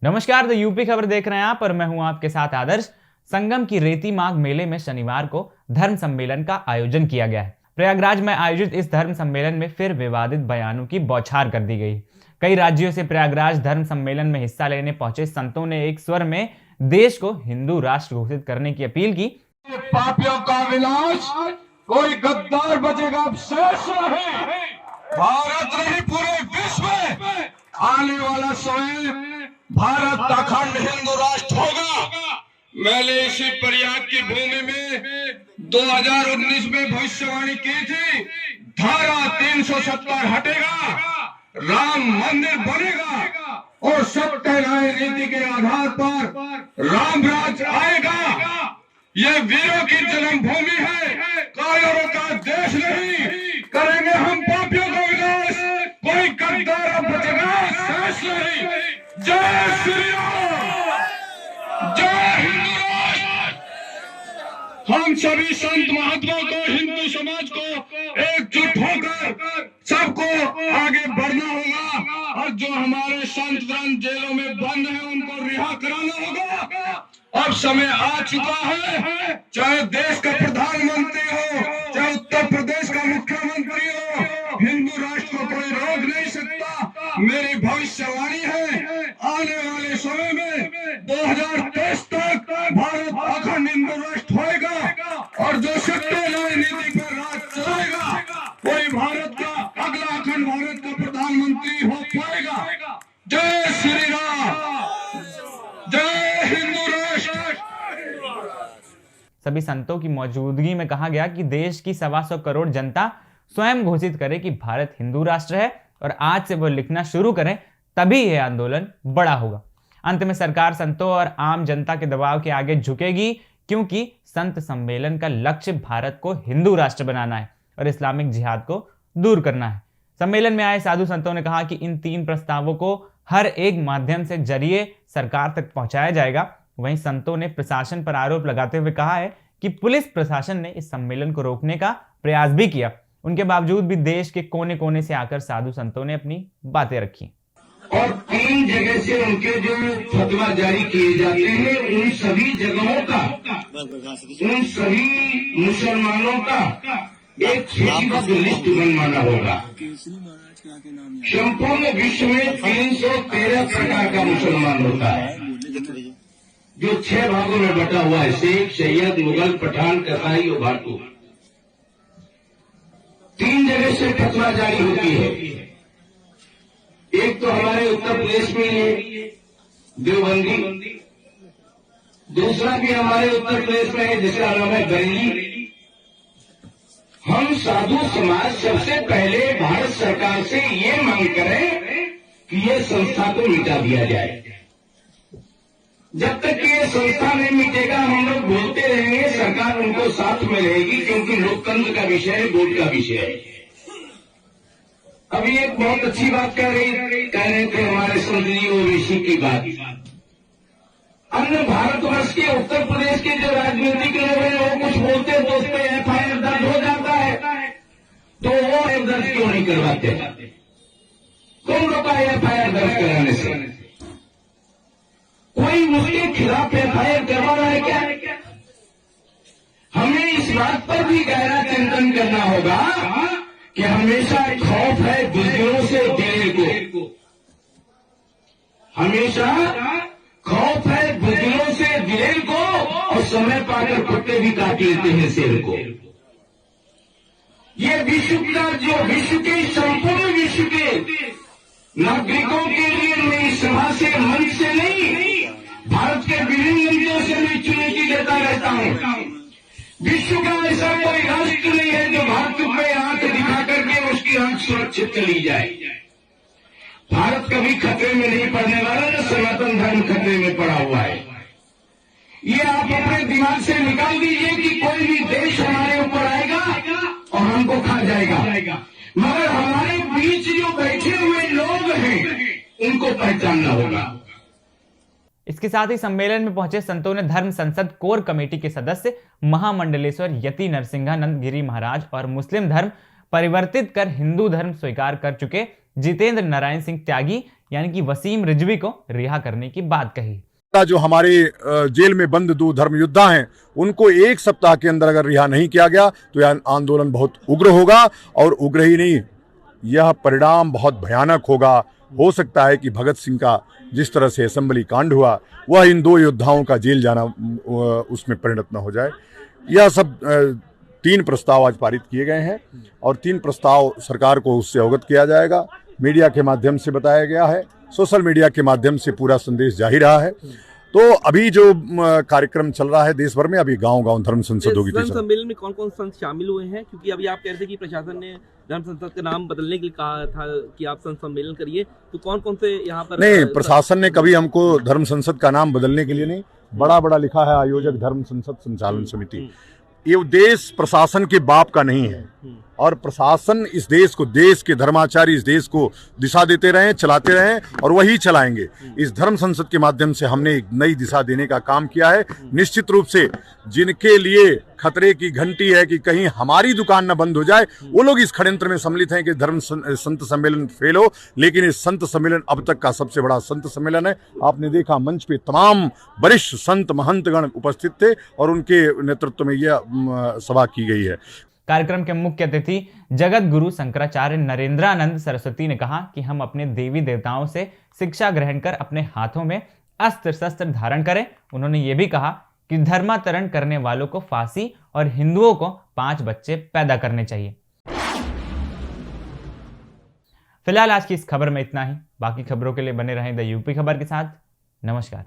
नमस्कार, तो यूपी खबर देख रहे हैं आप और मैं हूं आपके साथ आदर्श। संगम की रेती माघ मेले में शनिवार को धर्म सम्मेलन का आयोजन किया गया है। प्रयागराज में आयोजित इस धर्म सम्मेलन में फिर विवादित बयानों की बौछार कर दी गई। कई राज्यों से प्रयागराज धर्म सम्मेलन में हिस्सा लेने पहुंचे संतों ने एक स्वर में देश को हिंदू राष्ट्र घोषित करने की अपील की। पापियों का विनाश, कोई गद्दार बचेगा अब शेष नहीं। भारत नहीं पूरे विश्व में आने वाला समय भारत अखंड हिंदू राष्ट्र होगा। मैंने इसी प्रयाग की भूमि में 2019 में भविष्यवाणी की थी। धारा 370 हटेगा, राम मंदिर बनेगा और सत्य न्याय नीति के आधार पर राम राज आएगा। ये वीरों की जन्मभूमि है, कायरों का देश नहीं। करेंगे हम पापियों का विनाश, कोई गद्दार अब बचेगा शेष नहीं। जय श्री राम, जय हिंदू राष्ट्र। हम सभी संत महात्मा को, हिंदू समाज को एकजुट होकर सबको आगे बढ़ना होगा और जो हमारे संत ग्रंथ जेलों में बंद हैं उनको रिहा कराना होगा। अब समय आ चुका है, चाहे देश का प्रधानमंत्री हो, चाहे उत्तर प्रदेश का मुख्यमंत्री हो, हिंदू राष्ट्र को कोई रोक नहीं सकता। मेरी भविष्यवाणी है, आने वाले समय में 2023 तक भारत अखंड हिंदू राष्ट्र होएगा और जो सत्य न्याय नीति पर राज चलाएगा कोई भारत का अगला अखंड भारत का प्रधानमंत्री हो पाएगा। जय श्री राम, जय हिंदू राष्ट्र। सभी संतों की मौजूदगी में कहा गया कि देश की 125 करोड़ जनता स्वयं घोषित करे कि भारत हिंदू राष्ट्र है और आज से वो लिखना शुरू करें, तभी यह आंदोलन बड़ा होगा। अंत में सरकार संतों और आम जनता के दबाव के आगे झुकेगी, क्योंकि संत सम्मेलन का लक्ष्य भारत को हिंदू राष्ट्र बनाना है और इस्लामिक जिहाद को दूर करना है। सम्मेलन में आए साधु संतों ने कहा कि इन 3 प्रस्तावों को हर एक माध्यम से जरिए सरकार तक पहुंचाया जाएगा। वहीं संतों ने प्रशासन पर आरोप लगाते हुए कहा है कि पुलिस प्रशासन ने इस सम्मेलन को रोकने का प्रयास भी किया। उनके बावजूद भी देश के कोने कोने से आकर साधु संतों ने अपनी बातें रखी और 3 जगह से उनके जो फतवा जारी किए जाते हैं, उन सभी जगहों का, उन सभी मुसलमानों का एक सूचीबद्ध लिस्ट बनवाना होगा। संपूर्ण विश्व में 313 प्रकार का मुसलमान होता है, जो 6 भागों में बटा हुआ है: सिख, सैयद, मुगल, पठान, कसाई और भाटू। 3 जगह से फतवा जारी होती है। एक तो हमारे उत्तर प्रदेश में है देवबंदी, दूसरा भी हमारे उत्तर प्रदेश में है जिसका नाम है बरेली। हम साधु समाज सबसे पहले भारत सरकार से ये मांग करें कि ये संस्था को मिटा दिया जाए। जब तक कि ये संस्था नहीं मिटेगा हम लोग बोलते रहेंगे, सरकार उनको साथ में रहेगी, क्योंकि लोकतंत्र का विषय है, वोट का विषय है। अभी एक बहुत अच्छी बात कह रहे थे हमारे संत जी ओवैसी की बात। अन्य भारतवर्ष के उत्तर प्रदेश के जो राजनीतिक लोग हैं वो कुछ बोलते हैं तो उस पर FIR दर्ज हो जाता है, तो वो दर्ज क्यों नहीं करवाते? कौन रोका FIR दर्ज कराने से? कोई उसके खिलाफ FIR करवा रहा है क्या? हमें इस बात पर भी गहरा चिंतन करना होगा कि हमेशा खौफ है बुजुर्गों से दिलेर को, हमेशा खौफ है बुजुर्गों से दिलेर को, और समय पाकर कुत्ते भी काट लेते हैं शेर को। ये विश्व का जो विश्व के संपूर्ण विश्व के नागरिकों के लिए मैं इस सभा से, मंच से नहीं, भारत के विभिन्न मंचों से मैं चुनौती देता रहता हूं। विश्व का ऐसा कोई राष्ट्र नहीं है जो भारत पे आंख दिखा करके उसकी आंख सुरक्षित चली जाए। भारत कभी खतरे में नहीं पड़ने वाला, न सनातन धर्म खतरे में पड़ा हुआ है। ये आप अपने दिमाग से निकाल दीजिए कि कोई भी देश हमारे ऊपर आएगा और हमको खा जाएगा, मगर हमारे बीच जो बैठे हुए लोग हैं उनको पहचानना होगा। इसके साथ ही सम्मेलन में पहुंचे संतों ने धर्म संसद कोर कमेटी के सदस्य महामंडलेश्वर यति नरसिंहानंद गिरी महाराज और मुस्लिम धर्म परिवर्तित कर हिंदू धर्म स्वीकार कर चुके जितेंद्र नारायण सिंह त्यागी यानी कि वसीम रिजवी को रिहा करने की बात कही। जो हमारे जेल में बंद 2 धर्म योद्धा हैं, उनको 1 सप्ताह के अंदर अगर रिहा नहीं किया गया तो यह आंदोलन बहुत उग्र होगा, और उग्र ही नहीं, यह परिणाम बहुत भयानक होगा। हो सकता है कि भगत सिंह का जिस तरह से असेंबली कांड हुआ, वह इन 2 योद्धाओं का जेल जाना उसमें परिणत न हो जाए। यह सब 3 प्रस्ताव आज पारित किए गए हैं, और 3 प्रस्ताव सरकार को उससे अवगत किया जाएगा। मीडिया के माध्यम से बताया गया है, सोशल मीडिया के माध्यम से पूरा संदेश जा ही रहा है। तो अभी जो कार्यक्रम चल रहा है देश भर में, अभी गांव-गांव धर्म संसद होगी। धर्म सम्मेलन में कौन-कौन संत शामिल हुए हैं? क्योंकि अभी आप कह रहे थे कि प्रशासन ने धर्म संसद का नाम बदलने के लिए कहा था कि आप संत सम्मेलन करिए, तो कौन-कौन से यहाँ पर? नहीं, प्रशासन ने कभी हमको धर्म संसद का नाम बदलने के लिए नहीं, बड़ा लिखा है आयोजक धर्म संसद संचालन समिति। ये देश प्रशासन के बाप का नहीं है, और प्रशासन इस देश को, देश के धर्माचार्य इस देश को दिशा देते रहे, चलाते रहे, और वही चलाएंगे। इस धर्म संसद के माध्यम से हमने एक नई दिशा देने का काम किया है। निश्चित रूप से जिनके लिए खतरे की घंटी है कि कहीं हमारी दुकान न बंद हो जाए, वो लोग इस षड्यंत्र में सम्मिलित हैं कि धर्म संत सम्मेलन फेल हो। लेकिन इस संत सम्मेलन अब तक का सबसे बड़ा संत सम्मेलन है। आपने देखा मंच पे तमाम वरिष्ठ संत महंतगण उपस्थित थे, और उनके नेतृत्व में यह सभा की गई है। कार्यक्रम के मुख्य अतिथि जगत गुरु शंकराचार्य नरेंद्रानंद सरस्वती ने कहा कि हम अपने देवी देवताओं से शिक्षा ग्रहण कर अपने हाथों में अस्त्र शस्त्र धारण करें। उन्होंने ये भी कहा कि धर्मांतरण करने वालों को फांसी और हिंदुओं को 5 बच्चे पैदा करने चाहिए। फिलहाल आज की इस खबर में इतना ही। बाकी खबरों के लिए बने रहें द यूपी खबर के साथ। नमस्कार।